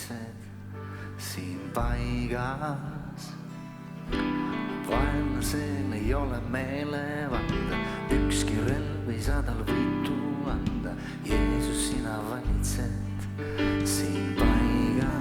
valitsed siin paigas. Vaenlasel ei ole meelevalda, ükski relv ei saa tal võitu anda. Jeesus, sina valitsed siin paigas.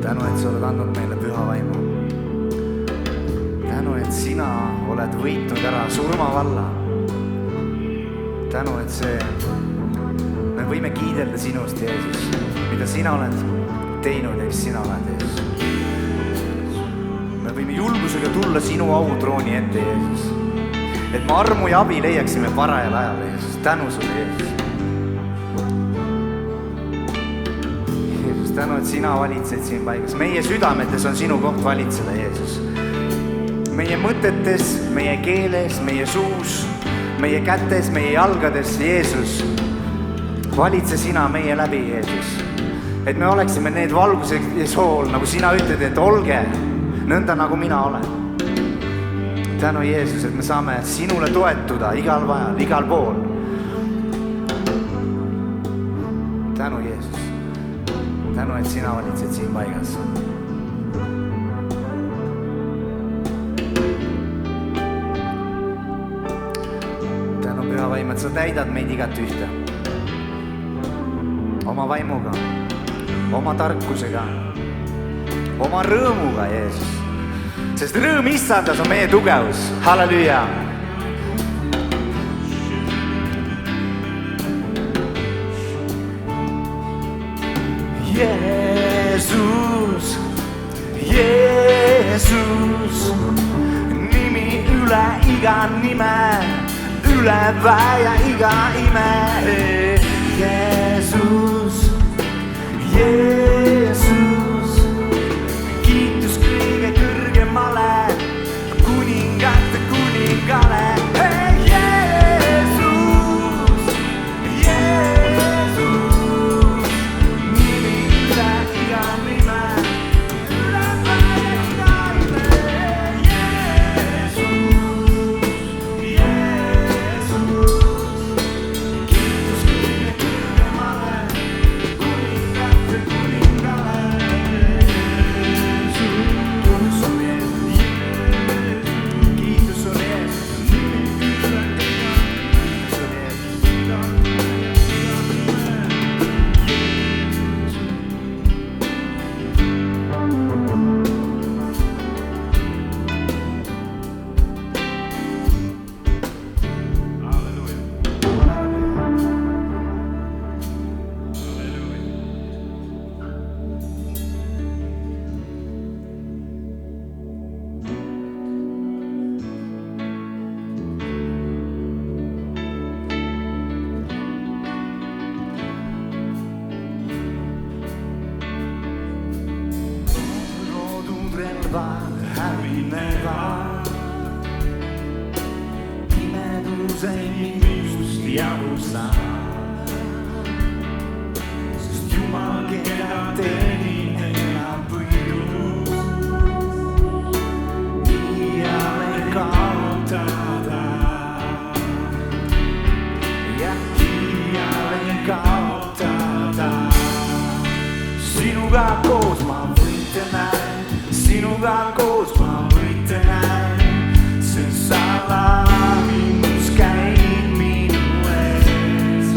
Tänu, et sa oled andnud meile püha vaimu. Tänu, et sina oled võitnud ära surmavalla. Tänu, et me võime kiidelda sinust, Jeesus, mida sina oled teinud ja mis sina oled, Jeesus. Me võime julgusega tulla sinu autrooni ette, Jeesus, et me armu ja abi leiaksime parajal ajal, Jeesus. Tänu sulle, Jeesus. Tänu, et sina valitsed siin paigas. Meie südametes on sinu koht valitseda, Jeesus. Meie mõtetes, meie keeles, meie suus, meie kätes, meie jalgades, Jeesus. valitse sina meie läbi, Jeesus. Et me oleksime need valguse sool, nagu sina ütled, et olge nõnda, nagu mina olen. Tänu, Jeesus, et me saame sinule toetuda igal vajal, igal pool. Tänu, Jeesus. Tänu, et sina valitsed siin paigas. Tänu, püha vaim, et sa täidad meid igat ühte. Oma vaimuga, oma tarkusega, oma rõõmuga, Jeesus. Sest rõõm issandas on meie tugevus. Halleluja! Jeesus, Jeesus, nimi üle iga nime, üle väe iga ime. Jeesus, Jeesus, kiitus kõige kõrgemale, kuningate kuningale. Jeesus, Jeesus, nimi üle iga nime, üle väe iga ime. Jeesus, Jeesus, kiitus kõige kõrgemale, kuningate kuningale. Kiitus on Jeesus, kiitus on Jeesus, nimi üle iga, kiitus on Jeesus, iga nime. Loodud relvad hävinevad, pimeduse nimust jahustab, sest Jumal, keda teenin, elab võidus, iial ei kaotada ja iial ei kaotada. Sinuga koos ma võite näen, sinuga koos ma võite näen, sest sa lahingus käid minu ees.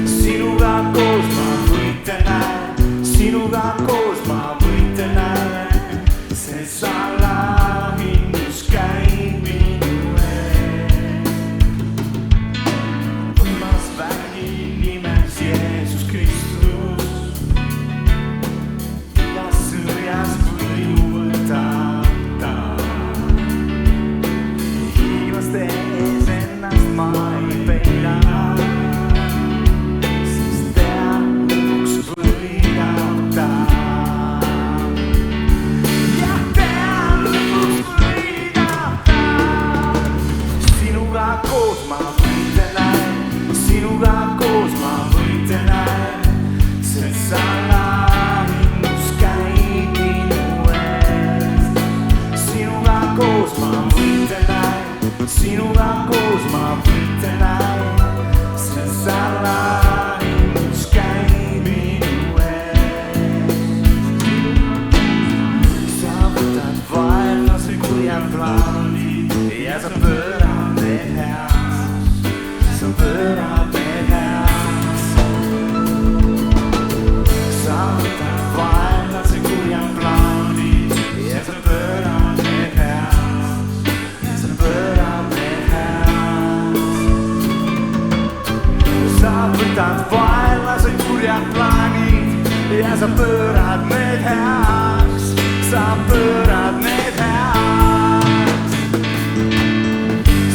Sinuga koos ma võite näen, sinuga koos ma võite näen, sest sa lahingus käid minu ees. Võimas vägi nimes Jeesus Kristus, igas sõjas võidu võtab ta. Hiivaste ees ennast ma ei peida, sest tea lõpuks võidab ta. Jah, tea lõpuks võidab ta. Sinuga koos ma võite näen, sinuga koos ma võite näen, sest sa lahingus käid minu ees. Sinuga koos ma võite näen, sinuga koos ma võite näen, sest sa lahingus käid minu ees. Sa võtad vaenlase kurjad plaanid ja sa pöörad need heaks, sa pöörad need heaks. Sa võtad vaenlase kurjad plaanid ja sa pöörad need heaks, sa pöörad need heaks. Sa võtad vaenlase kurjad plaanid ja sa pöörad need heaks, sa pöörad need heaks.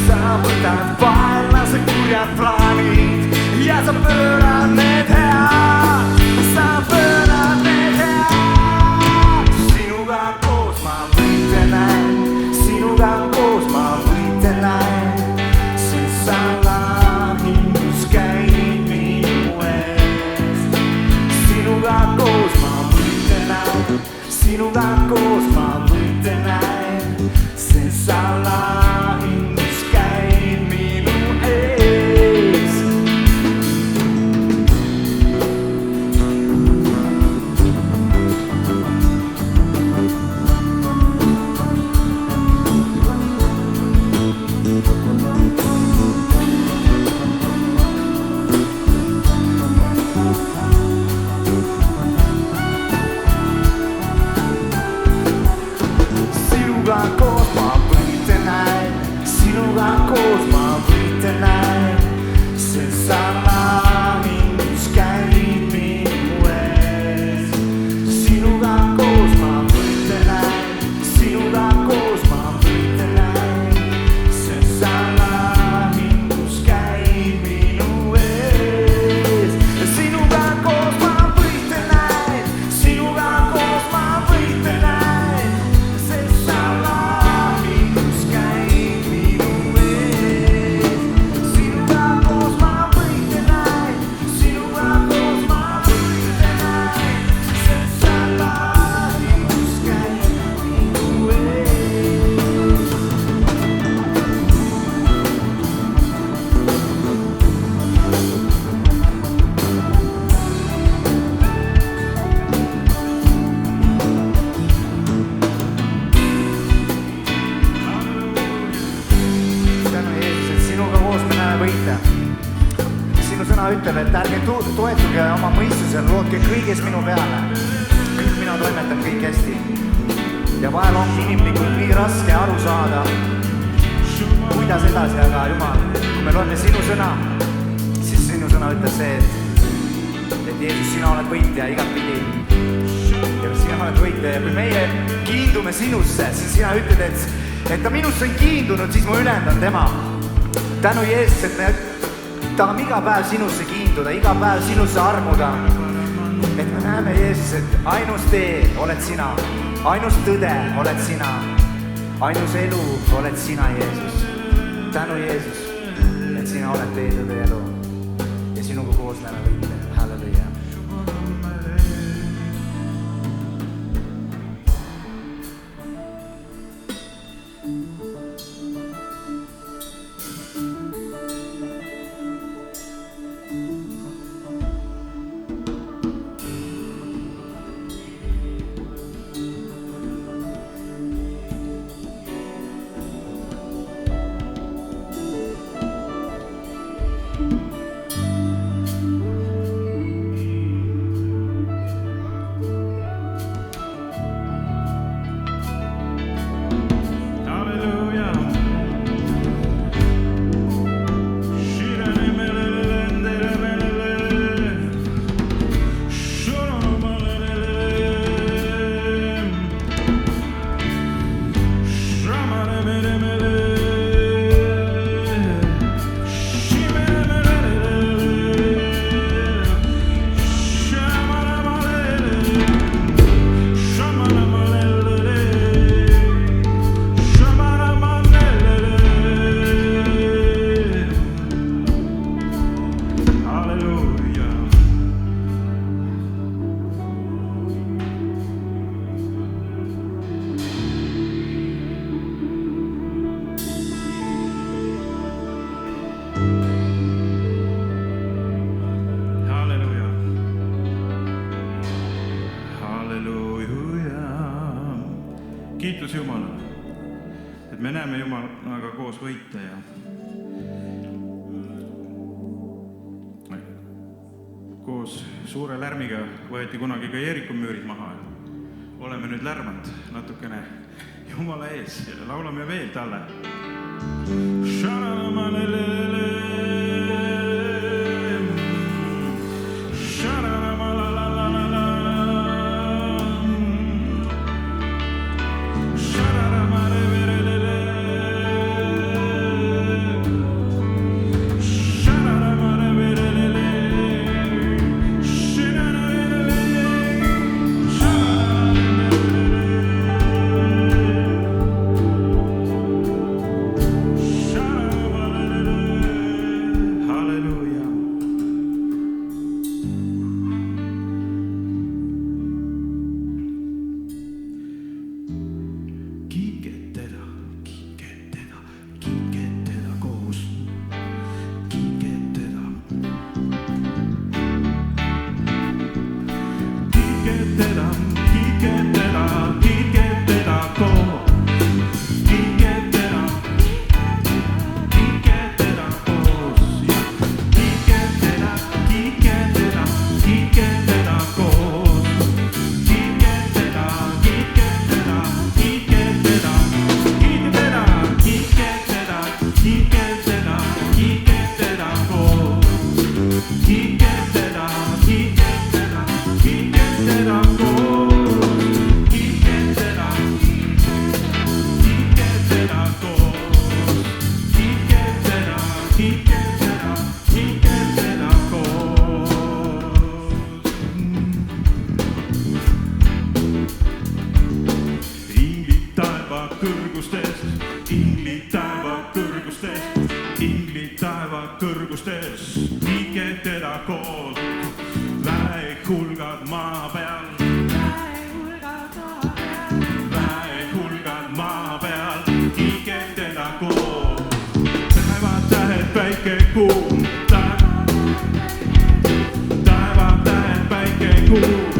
Sa võtad vaenlase kurjad plaanid ja sa pöörad need heaks, sa pöörad need heaks. Sinuga koos ma võite näen, sinuga koos ma võite näen, sest sa lahingus käid minu ees. sinu sõna ütleb, et ärge toetuge oma mõistusel, lootke kõiges minu peale. Küll mina toimetan kõik hästi. Ja vahel ongi inimlikult nii raske aru saada, kuidas edasi, aga Jumal, kui me loeme sinu sõna, siis sinu sõna ütleb see, et Jeesus, sina oled võitja igat pidi. Ja sina oled võitja ja kui meie kiindume sinusse, siis sina ütled, et ta minusse on kiindunud, siis ma ülendan tema. Tänu Jeesus, et me tahame iga päev sinusse kiinduda, iga päev sinusse armuda. Et me näeme Jeesus, et ainus tee oled sina, ainus tõde oled sina, ainus elu oled sina, Jeesus. Tänu Jeesus, et sina oled tee, tõde elu ja sinuga koos näeme võite. Halleluja. Kiitus Jumalale, et me näeme Jumalaga koos võite ja koos suure lärmiga võeti kunagi ka Jeeriku müürid maha. Oleme nüüd lärmanud natukene Jumala ees ja laulame veel talle. Päike kuu